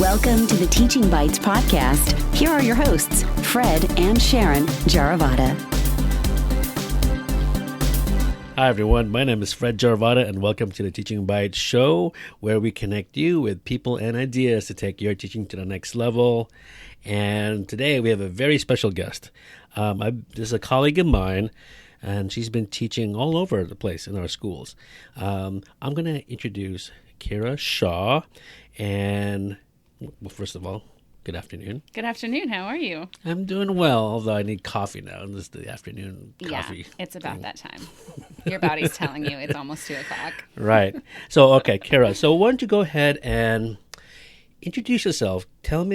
Welcome to the Teaching Bites podcast. Here are your hosts, Fred and Sharon Jaravada. Hi, everyone. My name is Fred Jaravada, and welcome to the Teaching Bites show, where we connect you with people and ideas to take your teaching to the next level. And today we have a very special guest. This is a colleague of mine, and she's been teaching all over the place in our schools. I'm going to introduce Kira Shaw. And, well, first of all, good afternoon. Good afternoon. How are you? I'm doing well, although I need coffee now. This is the afternoon coffee. Yeah, it's about that time. Your body's telling you it's almost 2 o'clock. Right. So, okay, Kira. So why don't you go ahead and introduce yourself. Tell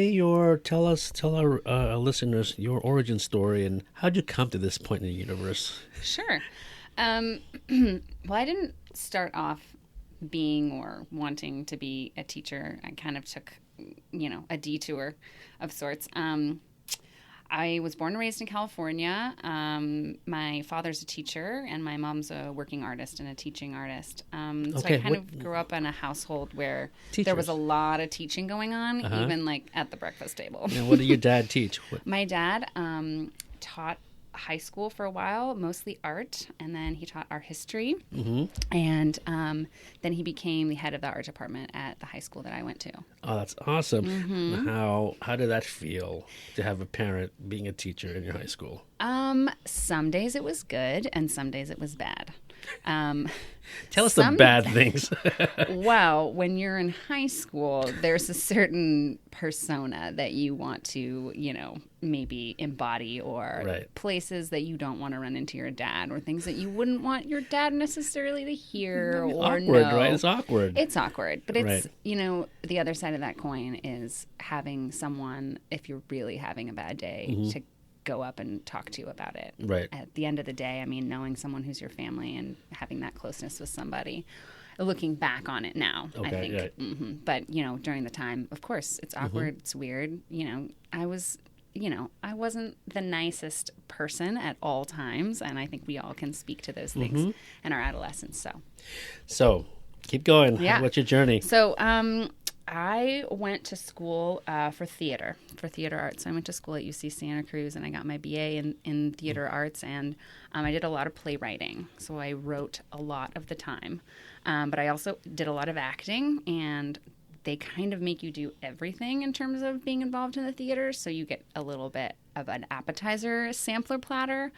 our listeners your origin story and how'd you come to this point in the universe? Sure. Well, I didn't start off being or wanting to be a teacher. I kind of took, a detour of sorts. I was born and raised in California. My father's a teacher, and my mom's a working artist and a teaching artist. So I kind of grew up in a household where there was a lot of teaching going on, even like at the breakfast table. And what did your dad teach? My dad taught high school for a while, mostly art, and then he taught art history. And then he became the head of the art department at the high school that I went to. Oh, that's awesome. How did that feel to have a parent being a teacher in your high school? Some days it was good and some days it was bad. Tell us the bad things. Well, when you're in high school, there's a certain persona that you want to, maybe embody, or places that you don't want to run into your dad, or things that you wouldn't want your dad necessarily to hear or awkward, know. Right? It's awkward. It's awkward, but it's, the other side of that coin is having someone, if you're really having a bad day, to go up and talk to you about it. Right. At the end of the day, knowing someone who's your family and having that closeness with somebody, looking back on it now, I think. Right. But, during the time, of course, it's awkward, it's weird. I wasn't the nicest person at all times, and I think we all can speak to those things in our adolescence. So, keep going. Yeah. What's your journey? So, I went to school for theater arts. So I went to school at UC Santa Cruz, and I got my BA in theater arts, and I did a lot of playwriting. So I wrote a lot of the time. But I also did a lot of acting, and they kind of make you do everything in terms of being involved in the theater. So you get a little bit of an appetizer sampler platter.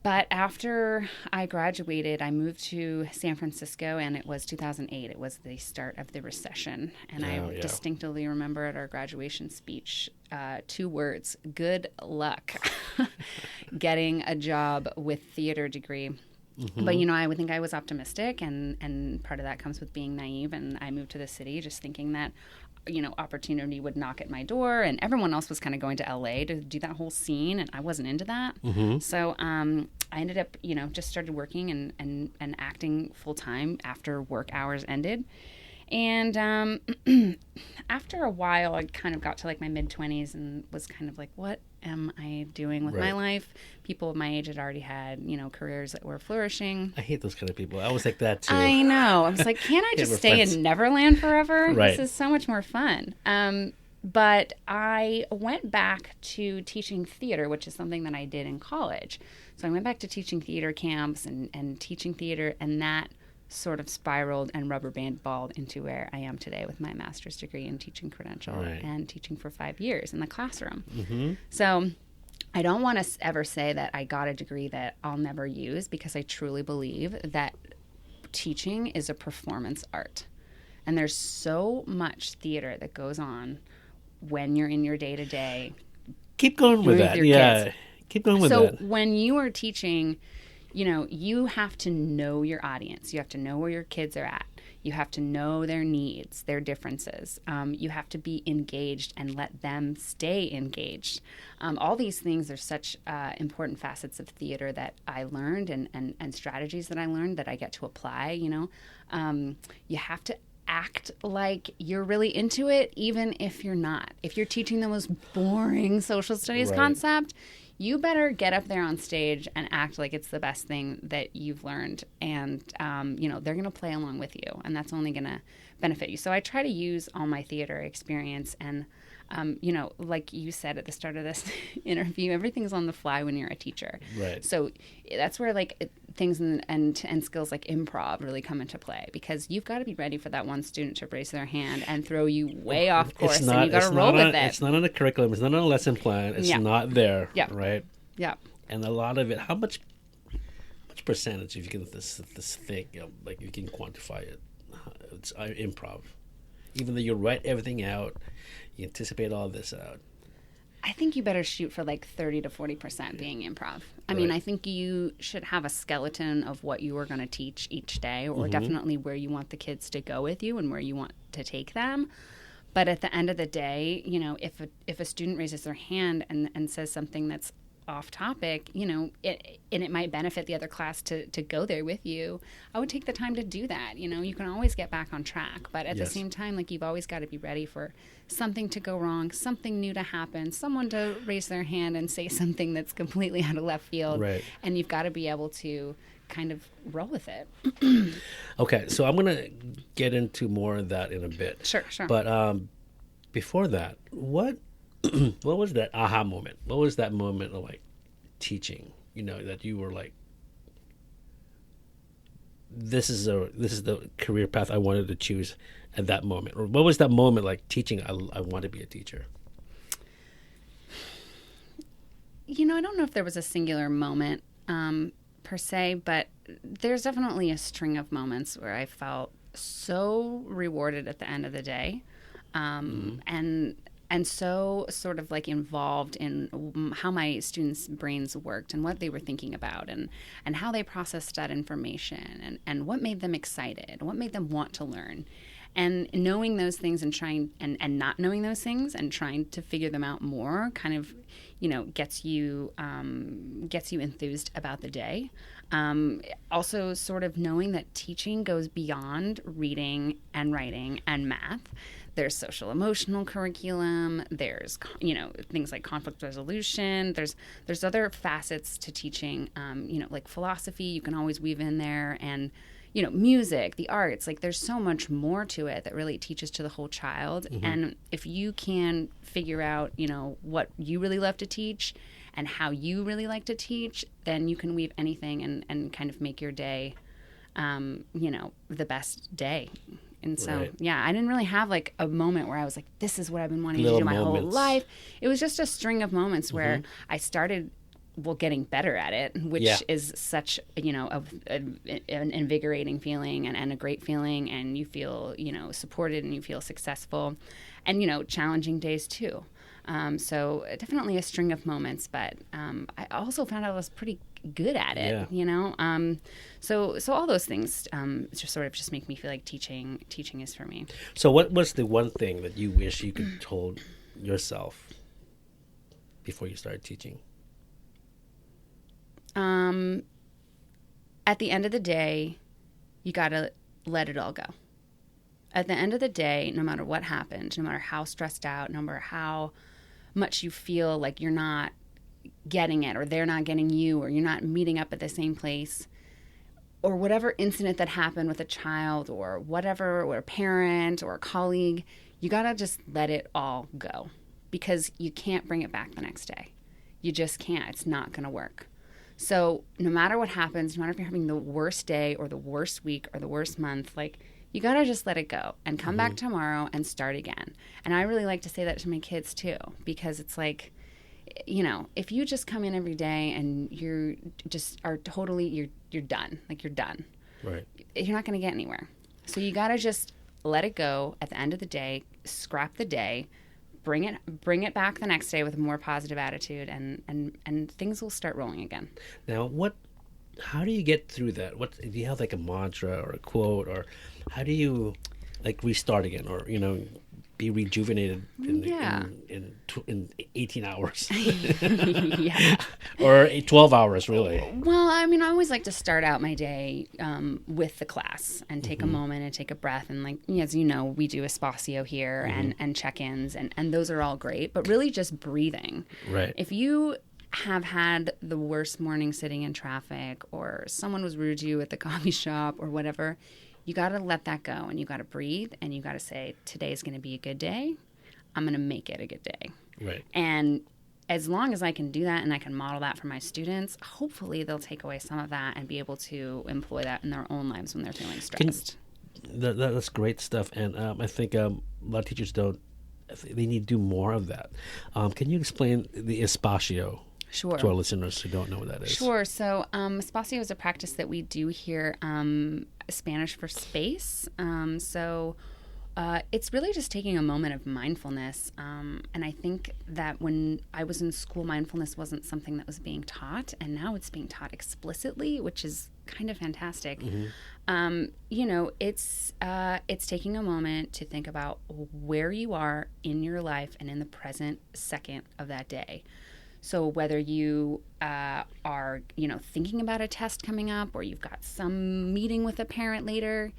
But after I graduated, I moved to San Francisco, and it was 2008. It was the start of the recession. And I distinctly remember at our graduation speech, 2 words: good luck getting a job with theater degree. But, I would think I was optimistic, and part of that comes with being naive. And I moved to the city just thinking that, opportunity would knock at my door, and everyone else was kind of going to LA to do that whole scene, and I wasn't into that. So I ended up, just started working and acting full time after work hours ended. And after a while, I kind of got to like my mid-20s and was kind of like, what am I doing with my life? People of my age had already had, careers that were flourishing. I hate those kind of people. I was like that too. I know. I was like, can't I just stay in Neverland forever? Right. This is so much more fun. But I went back to teaching theater, which is something that I did in college. So I went back to teaching theater camps and teaching theater, and that sort of spiraled and rubber band balled into where I am today with my master's degree in teaching credential and teaching for 5 years in the classroom. So I don't want to ever say that I got a degree that I'll never use, because I truly believe that teaching is a performance art. And there's so much theater that goes on when you're in your day-to-day. Keep going with that. Yeah. Keep going with that. So when you are teaching, you have to know your audience. You have to know where your kids are at. You have to know their needs, their differences. You have to be engaged and let them stay engaged. All these things are such important facets of theater that I learned and strategies that I learned that I get to apply. You have to act like you're really into it, even if you're not. If you're teaching the most boring social studies concept, you better get up there on stage and act like it's the best thing that you've learned. And, they're going to play along with you. And that's only going to benefit you. So I try to use all my theater experience and, like you said at the start of this interview, everything's on the fly when you're a teacher. Right. So that's where like things and skills like improv really come into play, because you've got to be ready for that one student to raise their hand and throw you way off course, and you got to roll with it. It's not on a curriculum. It's not on a lesson plan. It's not there. Yeah. Right. Yeah. And a lot of it, how much percentage, if you can this thing, like you can quantify it, it's improv. Even though you write everything out, you anticipate all this out. I think you better shoot for like 30 to 40% being improv. I mean, I think you should have a skeleton of what you are going to teach each day, or definitely where you want the kids to go with you and where you want to take them. But at the end of the day, if a student raises their hand and says something that's off topic, it might benefit the other class to go there with you. I would take the time to do that. You can always get back on track, but at the same time, like, you've always got to be ready for something to go wrong, something new to happen, someone to raise their hand and say something that's completely out of left field. Right. And you've got to be able to kind of roll with it. Okay, so I'm going to get into more of that in a bit. Sure. But before that, what was that aha moment? What was that moment of like teaching? That you were like, this is the career path I wanted to choose at that moment. Or what was that moment like teaching? I want to be a teacher. I don't know if there was a singular moment per se, but there's definitely a string of moments where I felt so rewarded at the end of the day, and so sort of like involved in how my students' brains worked and what they were thinking about and how they processed that information and what made them excited, what made them want to learn. And knowing those things and trying and not knowing those things and trying to figure them out more kind of, gets you enthused about the day. Also sort of knowing that teaching goes beyond reading and writing and math. There's social emotional curriculum. There's, things like conflict resolution. There's other facets to teaching, like philosophy you can always weave in there, and, music, the arts. Like, there's so much more to it that really teaches to the whole child. And if you can figure out, what you really love to teach and how you really like to teach, then you can weave anything and kind of make your day, the best day. And so, I didn't really have like a moment where I was like, this is what I've been wanting to do my whole life. It was just a string of moments where I started, getting better at it, which is such, an invigorating feeling and a great feeling. And you feel, supported and you feel successful, and, challenging days too. So definitely a string of moments, but I also found out I was pretty good at it, So all those things just make me feel like teaching is for me. So what was the one thing that you wish you could told yourself before you started teaching? At the end of the day, you got to let it all go. At the end of the day, no matter what happened, no matter how stressed out, no matter how much you feel like you're not getting it, or they're not getting you, or you're not meeting up at the same place, or whatever incident that happened with a child or whatever, or a parent or a colleague, you got to just let it all go, because you can't bring it back the next day. You just can't. It's not going to work. So no matter what happens, no matter if you're having the worst day or the worst week or the worst month, like, you got to just let it go and come back tomorrow and start again. And I really like to say that to my kids too, because it's like, if you just come in every day and you're just are totally, you're done, like, you're done. Right. You're not going to get anywhere. So you got to just let it go at the end of the day, scrap the day, bring it back the next day with a more positive attitude, and things will start rolling again. Now, how do you get through that? Do you have like a mantra or a quote, or how do you like restart again, or be rejuvenated in 18 hours? Or 12 hours, really? Well, I mean, I always like to start out my day with the class and take a moment and take a breath. And, like, as you know, we do Espacio here and check-ins, and those are all great. But really just breathing. Right. If you have had the worst morning sitting in traffic, or someone was rude to you at the coffee shop or whatever, you got to let that go, and you got to breathe, and you got to say, today's going to be a good day. I'm going to make it a good day. Right. And as long as I can do that and I can model that for my students, hopefully they'll take away some of that and be able to employ that in their own lives when they're feeling stressed. That's great stuff. And I think a lot of teachers don't, they need to do more of that. Can you explain the Espacio? Sure. To our listeners who don't know what that is. Sure. So Espacio is a practice that we do here, Spanish for space. It's really just taking a moment of mindfulness. And I think that when I was in school, mindfulness wasn't something that was being taught. And now it's being taught explicitly, which is kind of fantastic. It's taking a moment to think about where you are in your life and in the present second of that day. So whether you are, thinking about a test coming up, or you've got some meeting with a parent later,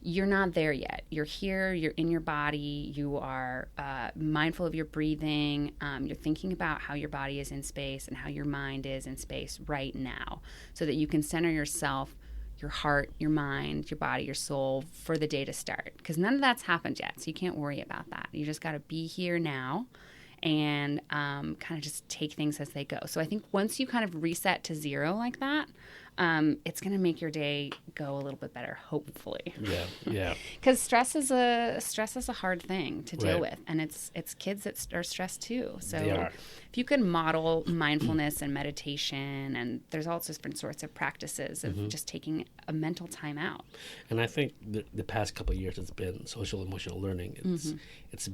you're not there yet. You're here, you're in your body, you are mindful of your breathing, you're thinking about how your body is in space and how your mind is in space right now, so that you can center yourself, your heart, your mind, your body, your soul for the day to start. Because none of that's happened yet, so you can't worry about that. You just got to be here now and kind of just take things as they go. So I think once you kind of reset to zero like that, it's going to make your day go a little bit better, hopefully. Yeah. Because stress is a hard thing to deal Right. with, and it's kids that are stressed too. So They are. if you can model mindfulness and meditation, and there's all different sorts of practices of just taking a mental time out. And I think the past couple of years, it's been social emotional learning. It's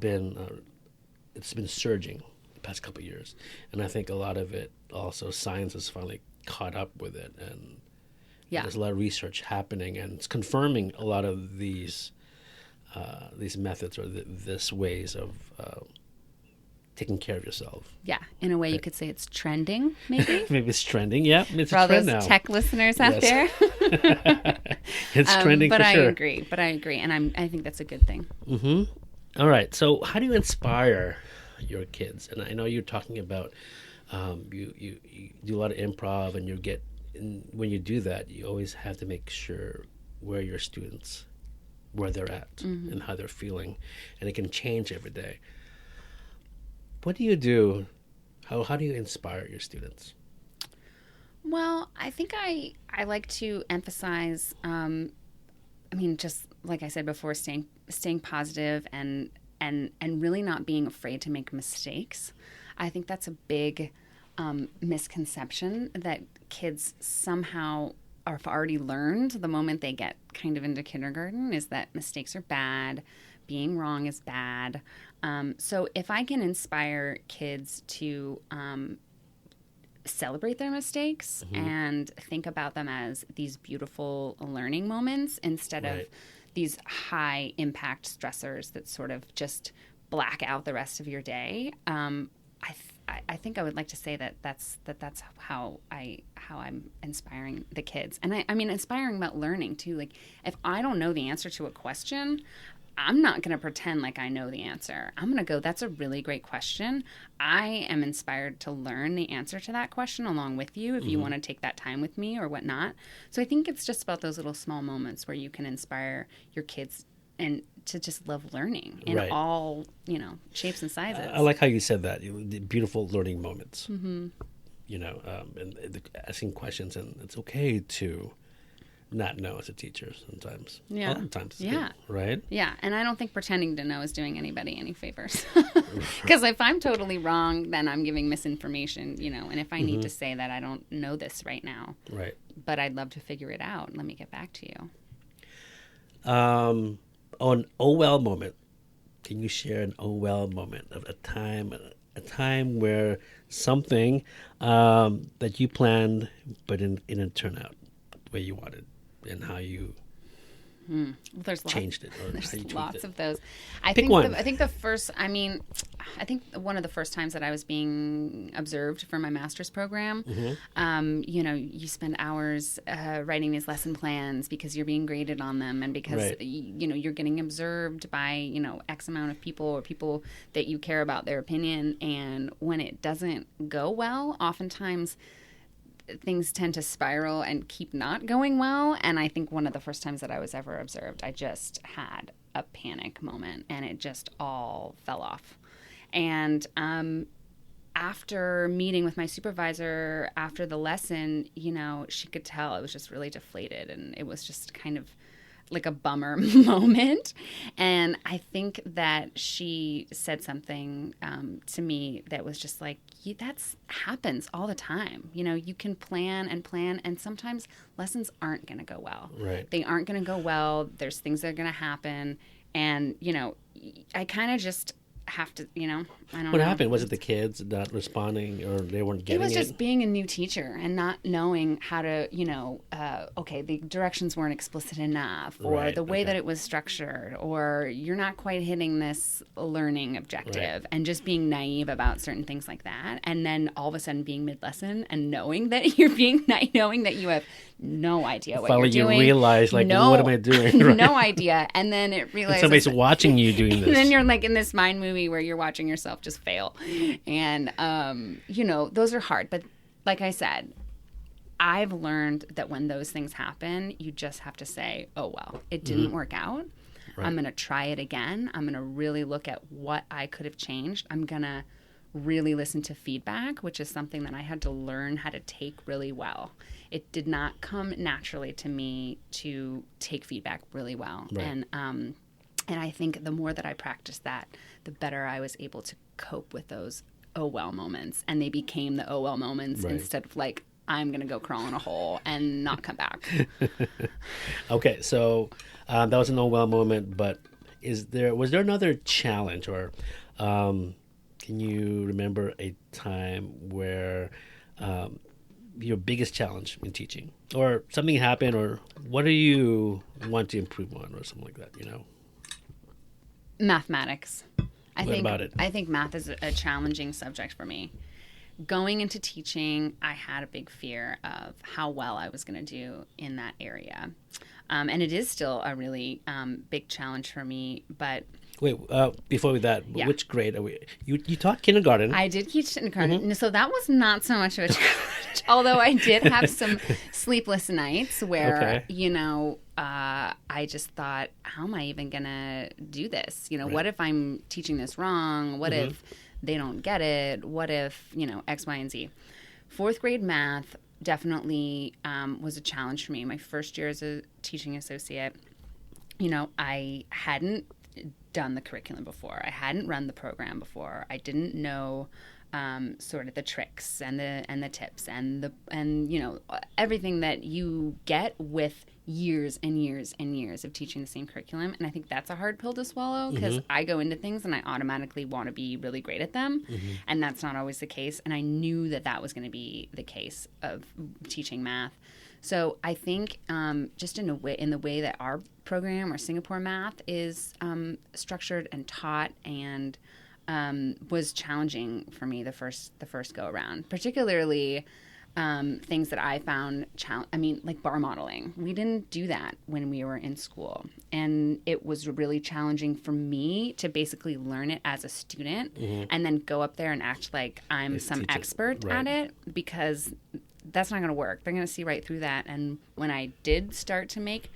been surging the past couple of years, and I think a lot of it also science has finally caught up with it, and there's a lot of research happening, and it's confirming a lot of these methods or this ways of taking care of yourself. Yeah, in a way you could say it's trending, maybe. Maybe it's trending. Yeah, it's For a all trend those now. tech listeners out there. It's trending but for sure. I agree, and I think that's a good thing. All right. So, how do you inspire your kids? And I know you're talking about you do a lot of improv, and when you do that, you always have to make sure where your students, where they're at, and how they're feeling, and it can change every day. What do you do? How do you inspire your students? Well, I think I like to emphasize, just like I said before, staying positive and really not being afraid to make mistakes. I think that's a big misconception that kids somehow have already learned the moment they get kind of into kindergarten, is that mistakes are bad, being wrong is bad. So if I can inspire kids to celebrate their mistakes and think about them as these beautiful learning moments instead of these high impact stressors that sort of just black out the rest of your day, I think I would like to say that's how I'm inspiring the kids. And I mean inspiring about learning too. Like if I don't know the answer to a question, I'm not going to pretend like I know the answer. I'm going to go, that's a really great question. I am inspired to learn the answer to that question along with you if you want to take that time with me or whatnot. So I think it's just about those little small moments where you can inspire your kids and to just love learning in all, shapes and sizes. I like how you said that. The beautiful learning moments. And asking questions, and it's okay to not know as a teacher sometimes. Yeah. A lot of times. Yeah. Right? Yeah. And I don't think pretending to know is doing anybody any favors. Because if I'm totally wrong, then I'm giving misinformation, and if I need to say that I don't know this right now. Right. But I'd love to figure it out. Let me get back to you. On oh well moment, can you share an oh well moment of a time where something that you planned but it didn't turn out the way you wanted, and how you There's changed it, or There's how you tweaked lots it? of those. Pick one. I think one of the first times that I was being observed for my master's program, you spend hours writing these lesson plans because you're being graded on them, and because you're getting observed by X amount of people or people that you care about their opinion. And when it doesn't go well, oftentimes things tend to spiral and keep not going well. And I think one of the first times that I was ever observed, I just had a panic moment and it just all fell off. And after meeting with my supervisor after the lesson, you know, she could tell I was just really deflated, and it was just kind of like a bummer moment. And I think that she said something to me that was just like, that's happens all the time. You know, you can plan, and sometimes lessons aren't going to go well. Right. They aren't going to go well. There's things that are going to happen. And, you know, I kind of just have to, you know, I don't know. What happened? Was it the kids not responding, or they weren't getting it? It was just being a new teacher and not knowing how to, you know, okay, the directions weren't explicit enough, or Right, the way okay. that it was structured, or you're not quite hitting this learning objective, Right. and just being naive about certain things like that. And then all of a sudden being mid-lesson and knowing that you're being knowing that you have no idea what Finally, you're doing. you realize, like, what am I doing? Right. No idea. And then it realizes Somebody's watching you doing this. and then you're like in this mind movie where you're watching yourself just fail. And, you know, those are hard. But like I said, I've learned that when those things happen, you just have to say, oh, well, it didn't work out. Right. I'm going to try it again. I'm going to really look at what I could have changed. I'm going to really listen to feedback, which is something that I had to learn how to take really well. It did not come naturally to me to take feedback really well. Right. And I think the more that I practiced that, the better I was able to cope with those oh well moments. And they became the oh well moments Right. instead of like, I'm going to go crawl in a hole and not come back. Okay, so that was an oh well moment, but was there another challenge, or can you remember a time where your biggest challenge in teaching, or something happened, or what do you want to improve on, or something like that, you know? Mathematics. What about it? I think math is a challenging subject for me. Going into teaching, I had a big fear of how well I was going to do in that area. And it is still a really big challenge for me, but... Wait, before that, Yeah. which grade are we? You taught kindergarten. I did teach kindergarten, so that was not so much of a challenge. Although I did have some sleepless nights where, Okay. you know, I just thought, how am I even going to do this? You know, Right. what if I'm teaching this wrong? What if they don't get it? What if, you know, X, Y, and Z? Fourth grade math definitely was a challenge for me. My first year as a teaching associate, you know, I hadn't done the curriculum before. I hadn't run the program before. I didn't know sort of the tricks and the tips and you know, everything that you get with years and years and years of teaching the same curriculum. And I think that's a hard pill to swallow, because I go into things and I automatically want to be really great at them, and that's not always the case. And I knew that that was going to be the case of teaching math. So I think just in the way that our program, or Singapore math, is structured and taught, and was challenging for me the first go around. Particularly things that I found like bar modeling. We didn't do that when we were in school, and it was really challenging for me to basically learn it as a student and then go up there and act like I'm some teach it. expert Right. at it, because that's not going to work. They're going to see right through that. And when I did start to make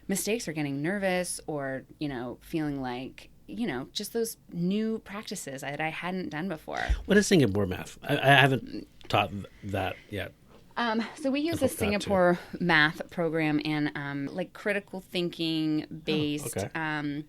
mistakes, or getting nervous, or, you know, feeling like, you know, just those new practices that I hadn't done before. What is Singapore math? I haven't taught that yet. So we use a Singapore math program, and like critical thinking based. okay.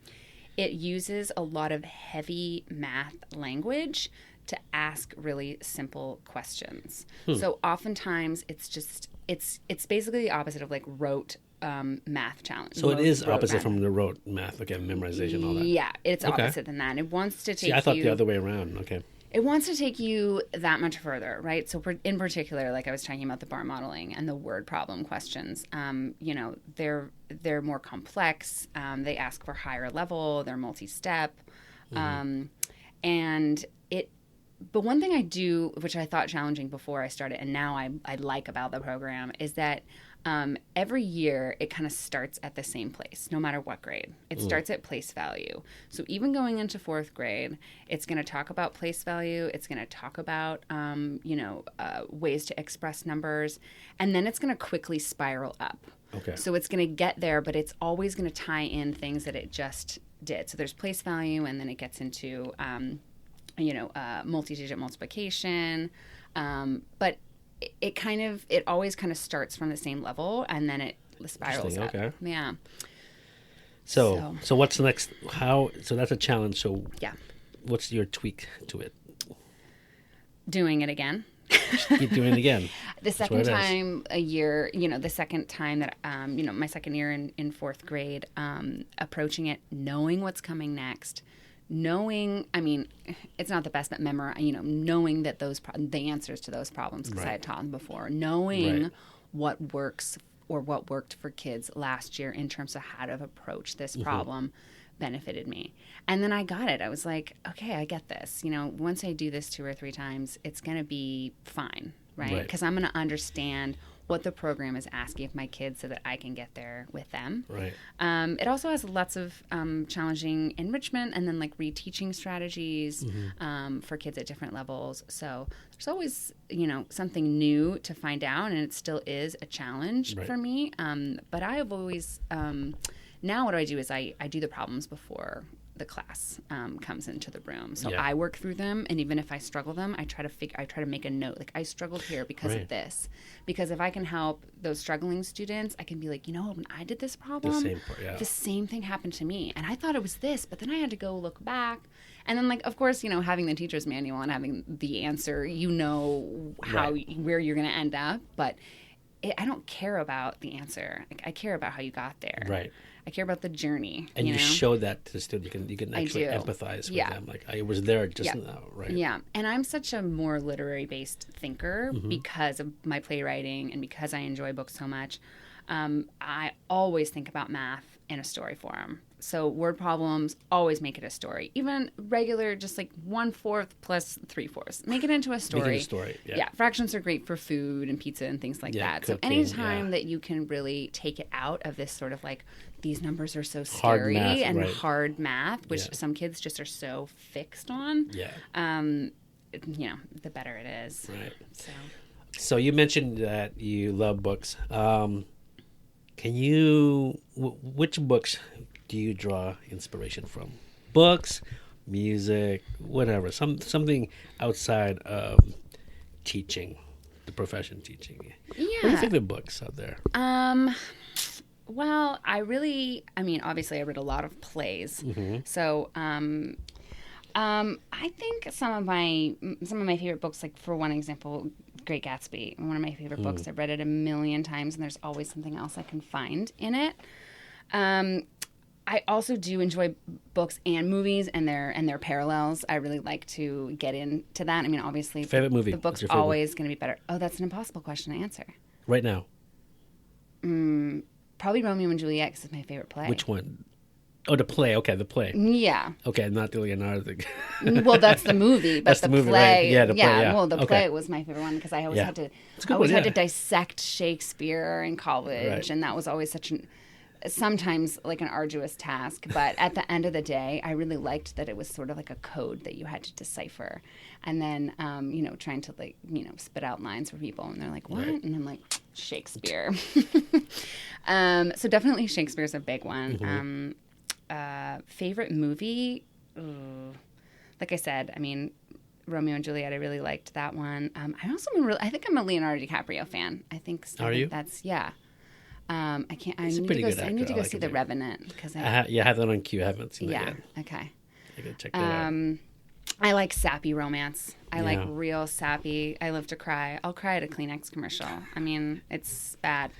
It uses a lot of heavy math language to ask really simple questions. So oftentimes it's basically the opposite of like rote math challenge. So it is rote opposite math. from the rote math, okay, memorization, all that. Yeah, it's Okay. opposite than that. It wants to take See, I thought you. the other way around. Okay. It wants to take you that much further, right? So in particular, like I was talking about the bar modeling and the word problem questions, you know, they're more complex. They ask for higher level. They're multi-step. But one thing I do, which I thought challenging before I started, and now I like about the program, is that every year it kind of starts at the same place, no matter what grade. It starts at place value. So even going into 4th grade, it's going to talk about place value. It's going to talk about, ways to express numbers. And then it's going to quickly spiral up. Okay. So it's going to get there, but it's always going to tie in things that it just did. So there's place value, and then it gets into, multi-digit multiplication. But it always kind of starts from the same level, and then it spirals up. Okay. Yeah. So what's the next? So that's a challenge. So yeah, what's your tweak to it? Doing it again. Keep doing it again. The second time a year, the second time that, my second year in 4th grade, approaching it, knowing what's coming next, knowing, it's not the best at knowing that the answers to those problems, because I had taught them before, knowing what works or what worked for kids last year in terms of how to approach this problem benefited me. And then I got it. I was like, okay, I get this. Once I do this 2 or 3 times, it's going to be fine, right? Because I'm going to understand what the program is asking of my kids so that I can get there with them. Right. It also has lots of challenging enrichment and then like reteaching strategies for kids at different levels. So there's always, something new to find out, and it still is a challenge for me. But I have always, now what I do is I do the problems before the class comes into the room. So I work through them, and even if I struggle them, I try to make a note. Like, I struggled here because of this. Because if I can help those struggling students, I can be like, when I did this problem, the same thing happened to me. And I thought it was this, but then I had to go look back. And then, of course, having the teacher's manual and having the answer, where you're going to end up. But I don't care about the answer. I care about how you got there. Right. I care about the journey. And you show that to the student. You can actually empathize with them. Like, I was there just now, right? Yeah. And I'm such a more literary-based thinker because of my playwriting and because I enjoy books so much. I always think about math in a story form. So word problems, always make it a story. Even regular, just like 1/4 plus 3/4. Make it into a story. Make it a story, yeah. Fractions are great for food and pizza and things like that. Cooking, so anytime that you can really take it out of this sort of like, these numbers are so scary hard math, which some kids just are so fixed on, the better it is. Right. So you mentioned that you love books. Which books do you draw inspiration from? Books, music, whatever. Something outside of teaching, the profession teaching. Yeah. What are your favorite books out there? Well, obviously I read a lot of plays. So, I think some of my favorite books, like for one example, Great Gatsby, one of my favorite books. I've read it a million times, and there's always something else I can find in it. I also do enjoy books and movies and their parallels. I really like to get into that. Obviously, favorite movie. The book's always going to be better. Oh, that's an impossible question to answer. Right now. Probably Romeo and Juliet, because it's my favorite play. Which one? Oh, the play. Okay, the play. Yeah. Okay, not the Leonardo. Well, that's the movie, but that's the movie, play. Right? Yeah, the play. Yeah. Well, the play was my favorite one because I always had to dissect Shakespeare in college, and that was always sometimes like an arduous task. But at the end of the day, I really liked that it was sort of like a code that you had to decipher, and then trying to spit out lines for people, and they're like, "What?" And I'm like, Shakespeare. So definitely Shakespeare's a big one. Favorite movie? Like I said, Romeo and Juliet, I really liked that one. I think I'm a Leonardo DiCaprio fan. I think you? That's I need to go see The Revenant because I have that on queue. I haven't seen that yet. Okay. I gotta check that out. I like sappy romance. I like real sappy. I love to cry. I'll cry at a Kleenex commercial. It's bad.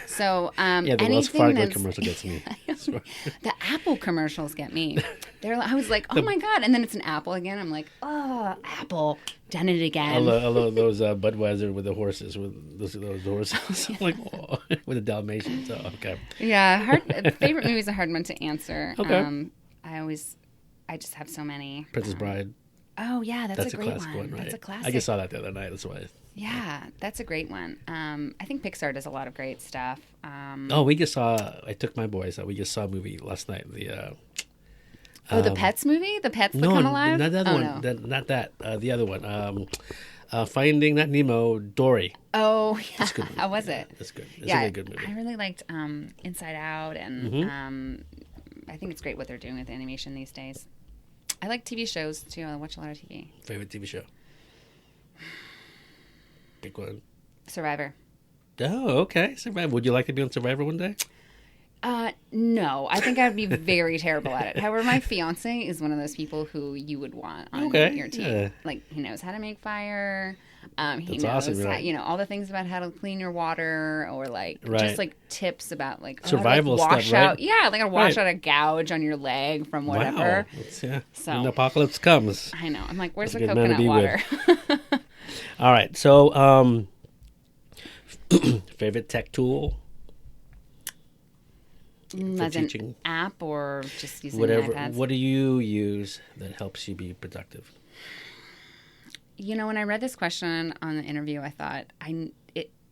So the Wells Fargo commercial gets me. The Apple commercials get me. I was like, oh my God. And then it's an Apple again. I'm like, oh, Apple. Done it again. I love those Budweiser with the horses, with those horses. I'm like, oh, with the Dalmatians. Oh, okay. Yeah. Favorite movie is a hard one to answer. Okay. I just have so many. Princess Bride. Oh, yeah, that's a great classic one, right? That's a classic. I just saw that the other night. That's why. Yeah, that's a great one. I think Pixar does a lot of great stuff. We just saw. I took my boys. We just saw a movie last night. The the Pets movie, The Pets That Come Alive. No, not the other one. No. Not that. The other one. Finding Not Nemo, Dory. Oh, yeah. That's good. How was it? That's good. It's a really good movie. I really liked Inside Out, and I think it's great what they're doing with animation these days. I like TV shows too. I watch a lot of TV. Favorite TV show? Pick one. Survivor. Oh, okay. Survivor. Would you like to be on Survivor one day? No, I think I'd be very terrible at it. However, my fiance is one of those people who you would want on your team. Yeah. Like, he knows how to make fire. He knows awesome, how, right? all the things about how to clean your water, or just like tips about like survival wash stuff, right? out. Yeah, like wash out a gouge on your leg from whatever. Wow. So when the apocalypse comes. I know. I'm like, where's the That's a good man to coconut be water? All right. So, favorite tech tool? As teaching? an app or just using Whatever. iPads? What do you use that helps you be productive? When I read this question on the interview, I thought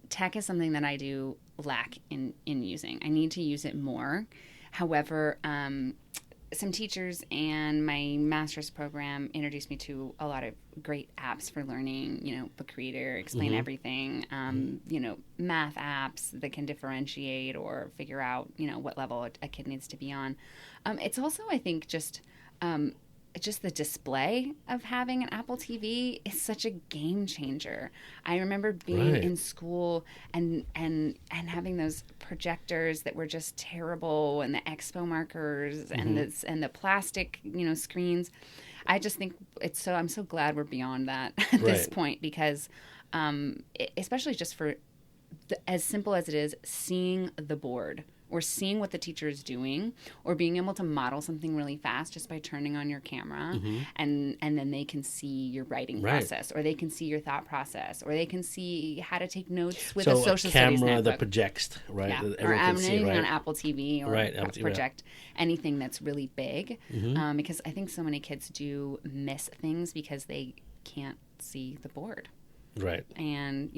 tech is something that I do lack in using. I need to use it more. However, some teachers and my master's program introduced me to a lot of great apps for learning, Book Creator, Explain Everything, math apps that can differentiate or figure out, what level a kid needs to be on. It's also, I think, just the display of having an Apple TV is such a game changer. I remember being in school and having those projectors that were just terrible, and the expo markers and the plastic, screens. I just think I'm so glad we're beyond that at this point, because especially just for as simple as it is, seeing the board, or seeing what the teacher is doing, or being able to model something really fast just by turning on your camera, and then they can see your writing process, or they can see your thought process, or they can see how to take notes with a social studies camera notebook. that projects, right? Yeah. That Or everyone can see, on Apple TV, or Apple TV, project anything that's really big, because I think so many kids do miss things because they can't see the board. Right. And,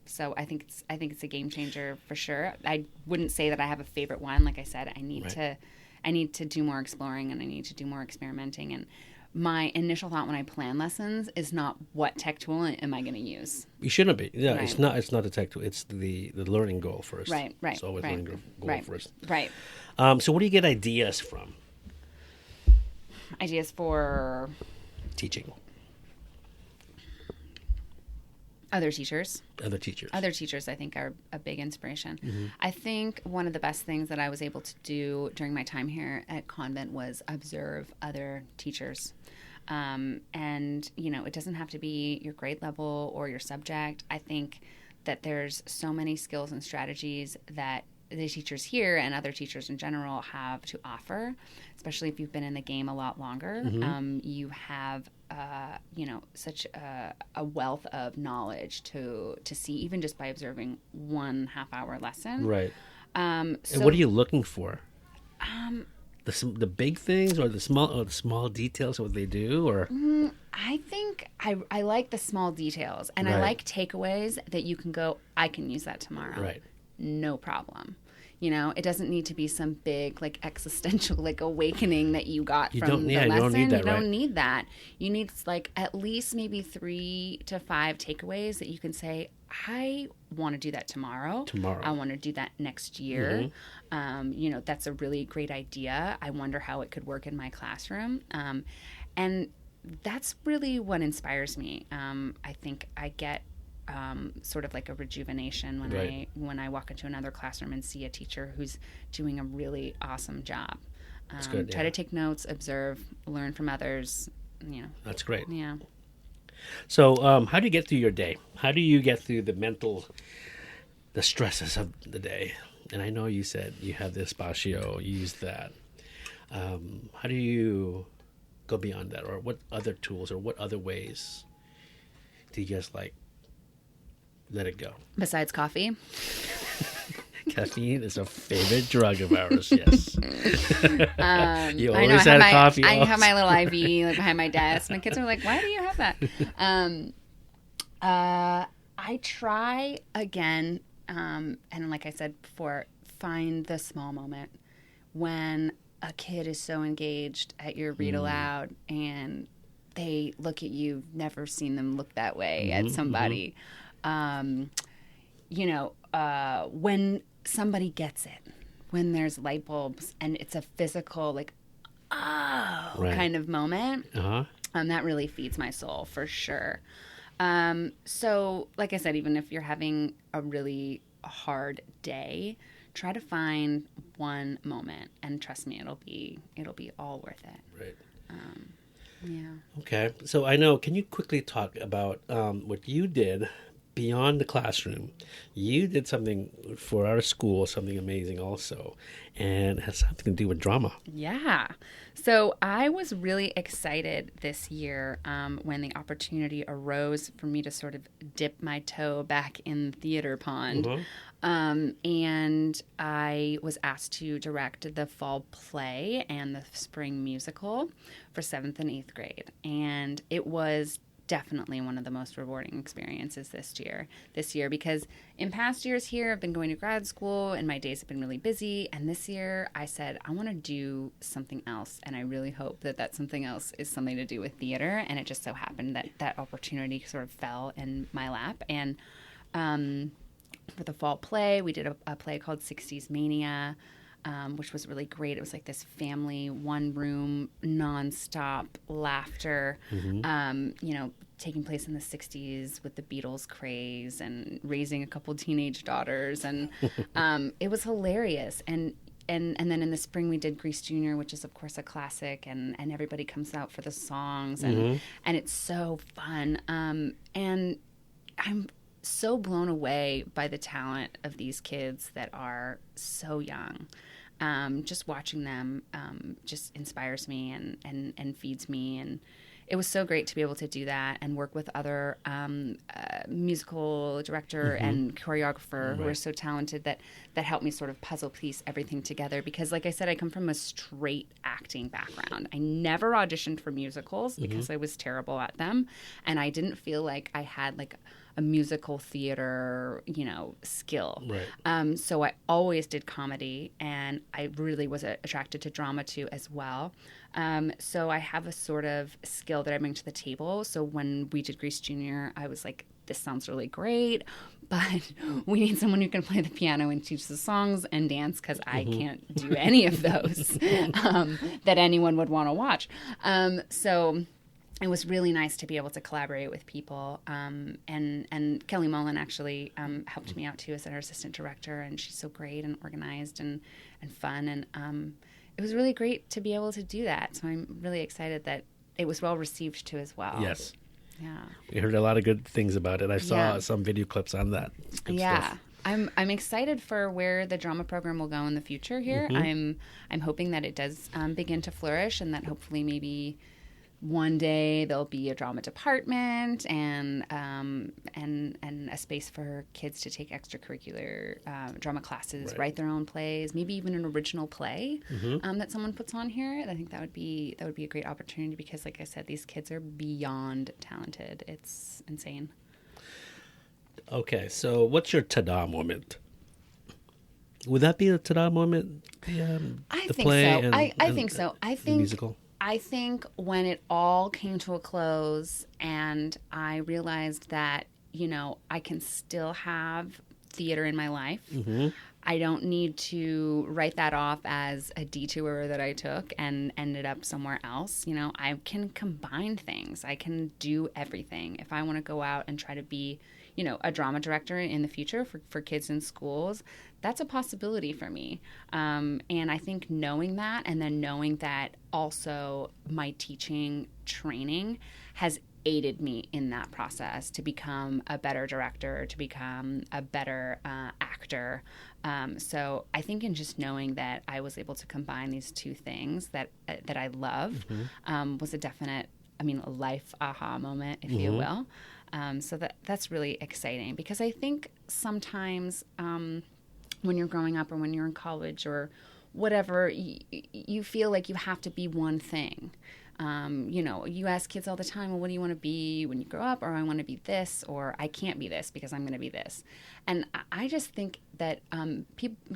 so I think it's a game changer for sure. I wouldn't say that I have a favorite one. Like I said, I need to do more exploring, and I need to do more experimenting. And my initial thought when I plan lessons is not what tech tool am I going to use. You shouldn't be. Yeah, Right. It's not the tech tool. It's the learning goal first. Right. It's always learning goal first. Right. So where do you get ideas from? Ideas for Teaching. other teachers. Other teachers. Other teachers, I think, are a big inspiration. I think one of the best things that I was able to do during my time here at Convent was observe other teachers. And, it doesn't have to be your grade level or your subject. I think that there's so many skills and strategies that the teachers here and other teachers in general have to offer, especially if you've been in the game a lot longer. You have such a wealth of knowledge to see, even just by observing 1.5 hour lesson. Right. So And what are you looking for? The big things, or the small details of what they do, or I think I like the small details, and I like takeaways that you can go, I can use that tomorrow. Right. No problem. It doesn't need to be some big, existential, awakening that you got from the lesson. You don't need that, You don't need that. You need, at least maybe 3 to 5 takeaways that you can say, I want to do that tomorrow. I want to do that next year. That's a really great idea. I wonder how it could work in my classroom. And that's really what inspires me. I think I get sort of like a rejuvenation when I walk into another classroom and see a teacher who's doing a really awesome job. That's good. Try to take notes, observe, learn from others. That's great. Yeah. So, how do you get through your day? How do you get through the stresses of the day? And I know you said you have the Espacio, you use that. How do you go beyond that? Or what other tools or what other ways do you just let it go? Besides coffee? Caffeine is a favorite drug of ours, yes. You I know, always had a coffee. I have my little IV behind my desk. My kids are like, why do you have that? I try again, and like I said before, find the small moment when a kid is so engaged at your read aloud and they look at you. You've never seen them look that way at somebody. When somebody gets it, when there's light bulbs and it's a physical, like, kind of moment, that really feeds my soul for sure. So, like I said, even if you're having a really hard day, try to find one moment, and trust me, it'll be all worth it. Right. Yeah. Okay. So I know, can you quickly talk about what you did beyond the classroom? You did something for our school, something amazing also, and it has something to do with drama. Yeah. So I was really excited this year when the opportunity arose for me to sort of dip my toe back in the theater pond. And I was asked to direct the fall play and the spring musical for 7th and 8th grade. And it was definitely one of the most rewarding experiences this year because in past years here I've been going to grad school and my days have been really busy, and this year I said I want to do something else, and I really hope that that something else is something to do with theater. And it just so happened that that opportunity sort of fell in my lap. And for the fall play, we did a play called 60s Mania, which was really great. It was like this family, one room, nonstop laughter, taking place in the 60s with the Beatles craze and raising a couple teenage daughters. And it was hilarious. And then in the spring we did Grease Jr., which is of course a classic, and everybody comes out for the songs, and it's so fun. And I'm so blown away by the talent of these kids that are so young. Just watching them just inspires me and feeds me. And it was so great to be able to do that and work with other musical director and choreographer who are so talented that helped me sort of puzzle piece everything together. Because like I said, I come from a straight acting background. I never auditioned for musicals because I was terrible at them. And I didn't feel like I had like a musical theater, skill. Right. So I always did comedy, and I really was attracted to drama too as well. So I have a sort of skill that I bring to the table. So when we did Grease Jr., I was like, this sounds really great, but we need someone who can play the piano and teach the songs and dance, because I can't do any of those that anyone would want to watch. So it was really nice to be able to collaborate with people. And Kelly Mullen actually helped me out too as our assistant director, and she's so great and organized and fun. And it was really great to be able to do that. So I'm really excited that it was well received too as well. Yes. Yeah. We heard a lot of good things about it. I saw some video clips on that. Good stuff. I'm excited for where the drama program will go in the future here. I'm hoping that it does begin to flourish, and that hopefully maybe one day there'll be a drama department and a space for kids to take extracurricular drama classes, write their own plays, maybe even an original play that someone puts on here. I think that would be a great opportunity, because, like I said, these kids are beyond talented. It's insane. Okay, so what's your ta-da moment? Would that be a ta-da moment? I the think play so. and, I think so. I think musical. I think when it all came to a close and I realized that, I can still have theater in my life. I don't need to write that off as a detour that I took and ended up somewhere else. I can combine things. I can do everything. If I want to go out and try to be, a drama director in the future for kids in schools, that's a possibility for me. And I think knowing that, and then knowing that also my teaching training has aided me in that process to become a better director, to become a better actor. So I think in just knowing that I was able to combine these two things that I love was a definite, a life aha moment, if you will. So that's really exciting, because I think sometimes when you're growing up or when you're in college or whatever, you feel like you have to be one thing. You ask kids all the time, well, what do you want to be when you grow up? Or I want to be this, or I can't be this because I'm going to be this. And I just think that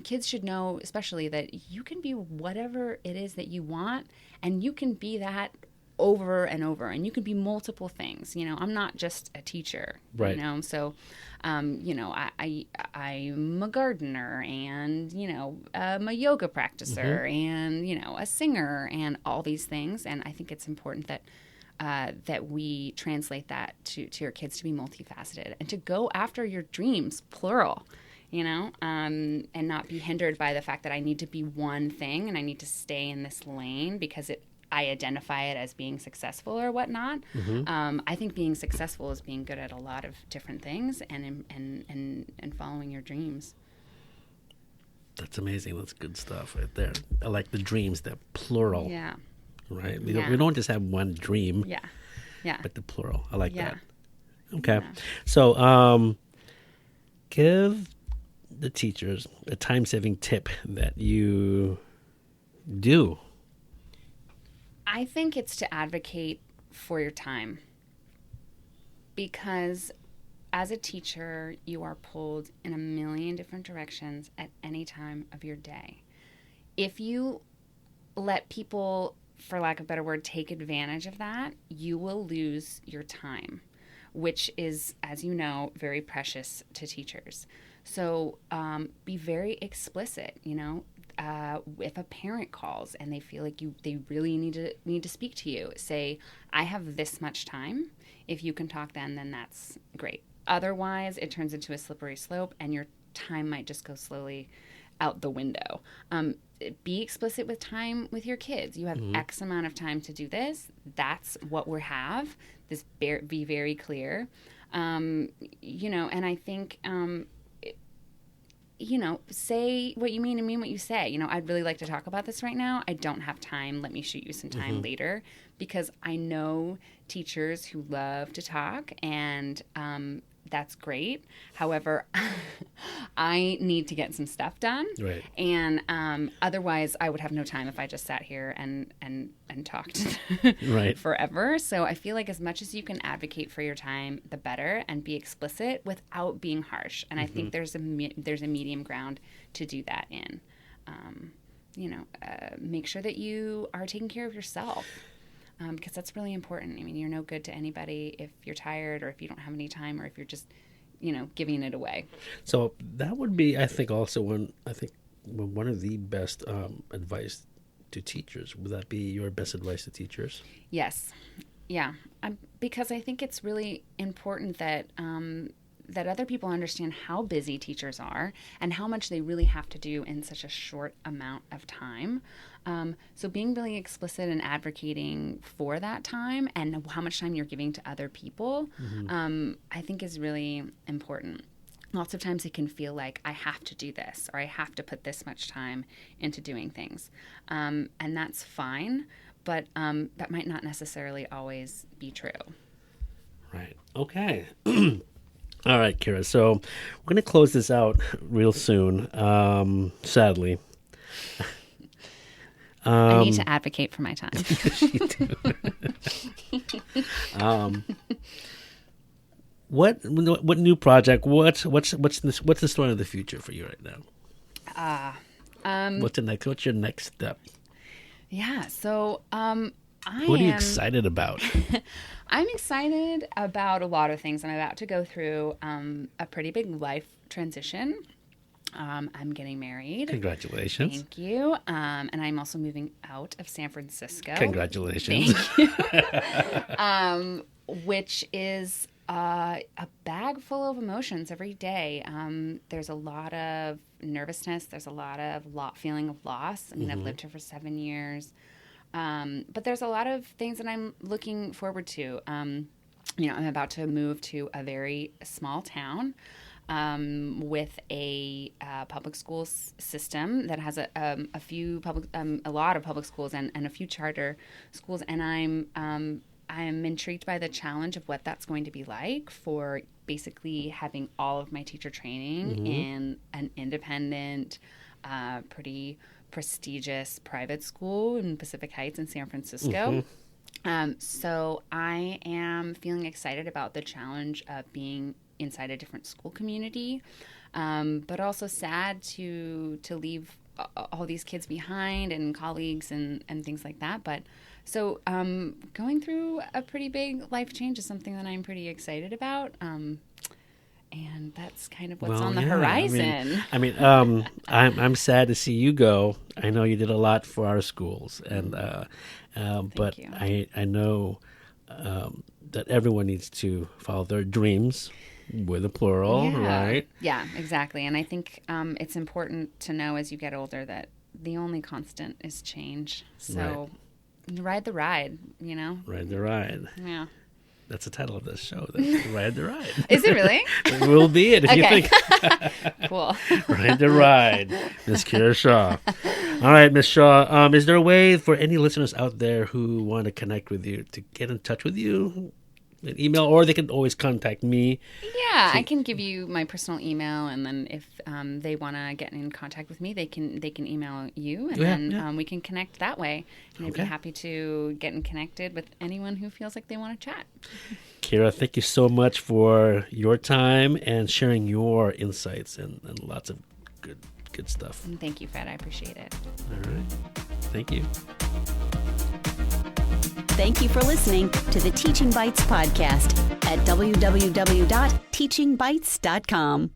kids should know, especially, that you can be whatever it is that you want, and you can be that over and over, and you can be multiple things. I'm not just a teacher, right? So, I'm a gardener, and I'm a yoga practicer, and a singer, and all these things. And I think it's important that we translate that to your kids to be multifaceted and to go after your dreams, plural. And not be hindered by the fact that I need to be one thing and I need to stay in this lane because I identify it as being successful or whatnot. I think being successful is being good at a lot of different things and following your dreams. That's amazing. That's good stuff right there. I like the dreams, the plural. Yeah. Right? We don't just have one dream. Yeah. Yeah. But the plural. I like that. Okay. Yeah. So give the teachers a time-saving tip that you do. I think it's to advocate for your time, because as a teacher, you are pulled in a million different directions at any time of your day. If you let people, for lack of a better word, take advantage of that, you will lose your time, which is, as you know, very precious to teachers. So be very explicit, if a parent calls and they feel like they really need to speak to you, say, I have this much time. If you can talk then that's great. Otherwise, it turns into a slippery slope and your time might just go slowly out the window. Be explicit with time with your kids. You have X amount of time to do this. That's what we have. Be very clear. And I think... say what you mean and mean what you say. I'd really like to talk about this right now. I don't have time. Let me shoot you some time later, because I know teachers who love to talk, and that's great. However, I need to get some stuff done. Right. And otherwise, I would have no time if I just sat here and talked right. forever. So I feel like as much as you can advocate for your time, the better, and be explicit without being harsh. And I think there's a medium ground to do that in. Make sure that you are taking care of yourself. Because that's really important. I mean, you're no good to anybody if you're tired, or if you don't have any time, or if you're just, giving it away. So that would be, I think, also one of the best advice to teachers. Would that be your best advice to teachers? Yes. Yeah. Because I think it's really important that that other people understand how busy teachers are and how much they really have to do in such a short amount of time. So being really explicit and advocating for that time and how much time you're giving to other people, I think is really important. Lots of times it can feel like I have to do this, or I have to put this much time into doing things. And that's fine, but that might not necessarily always be true. Right. Okay. All right, Kira. So we're going to close this out real soon, sadly. I need to advocate for my time. What new project? What's the story of the future for you right now? What's your next step? Yeah. So what are you excited about? I'm excited about a lot of things. I'm about to go through a pretty big life transition. I'm getting married. Congratulations. Thank you. And I'm also moving out of San Francisco. Congratulations. Thank you. Which is a bag full of emotions every day. There's a lot of nervousness. There's a lot of feeling of loss. I mean, I've lived here for 7 years. But there's a lot of things that I'm looking forward to. I'm about to move to a very small town with a public schools system that has a lot of public schools and a few charter schools, and I'm intrigued by the challenge of what that's going to be like for basically having all of my teacher training in an independent, pretty prestigious private school in Pacific Heights in San Francisco. So I am feeling excited about the challenge of being inside a different school community, but also sad to leave all these kids behind and colleagues and things like that. But so going through a pretty big life change is something that I'm pretty excited about. And that's kind of what's on the horizon. I'm sad to see you go. I know you did a lot for our schools, and but you. I know that everyone needs to follow their dreams, with a plural, right? Yeah, exactly. And I think it's important to know as you get older that the only constant is change. So ride the ride, Ride the ride. Yeah. That's the title of this show. Ride the Ride. Is it really? It will be it if you think. Cool. Ride the Ride, Miss Kira Shaw. All right, Miss Shaw. Is there a way for any listeners out there who want to connect with you to get in touch with you? An email, or they can always contact me. Yeah, I can give you my personal email, and then if they want to get in contact with me, they can email you, and then we can connect that way. And I'd be happy to get connected with anyone who feels like they want to chat. Kira, thank you so much for your time and sharing your insights and lots of good stuff. And thank you, Fred. I appreciate it. All right. Thank you. Thank you for listening to the Teaching Bites podcast at www.teachingbites.com.